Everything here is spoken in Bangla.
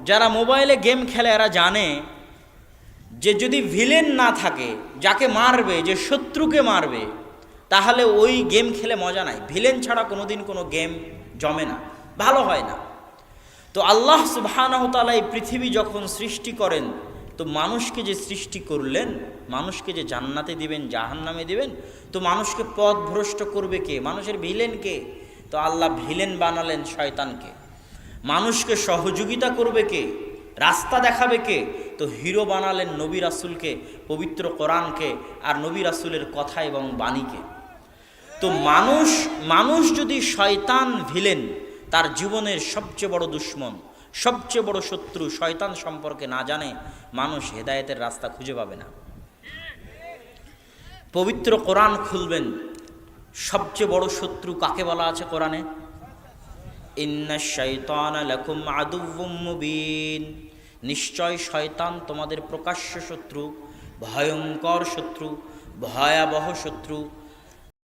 যারা মোবাইলে গেম খেলে এরা জানে যে যদি ভিলেন না থাকে, যাকে মারবে, যে শত্রুকে মারবে, তাহলে ওই গেম খেলে মজা নাই। ভিলেন ছাড়া কোনোদিন কোনো গেম জমে না, ভালো হয় না। তো আল্লাহ সুবহানাহু ওয়া তাআলা এই পৃথিবী যখন সৃষ্টি করেন, তো মানুষকে যে সৃষ্টি করলেন, মানুষকে যে জান্নাতে দিবেন, জাহান্নামে দিবেন, তো মানুষকে পথভ্রষ্ট করবে কে? মানুষের ভিলেন কে? তো আল্লাহ ভিলেন বানালেন শয়তানকে। মানুষকে সহযোগিতা করবে কে? রাস্তা দেখাবে কে? তো হিরো বানালেন নবী রাসূলকে, পবিত্র কোরআনকে, আর নবী রাসূলের কথা এবং বাণীকে। তো মানুষ যদি শয়তান ভিলেন, তার জীবনের সবচেয়ে বড় দুশ্মন, সবচেয়ে বড় শত্রু শয়তান সম্পর্কে না জানে, মানুষ হেদায়েতের রাস্তা খুঁজে পাবে না। পবিত্র কোরআন খুলবেন, সবচেয়ে বড় শত্রু কাকে বলা আছে কোরআনে? ইন্নাশ শাইতানা লাকুম আদুউম মুবিন, নিশ্চয় শয়তান তোমাদের প্রকাশ্য শত্রু, ভয়ঙ্কর শত্রু, ভয়াবহ শত্রু।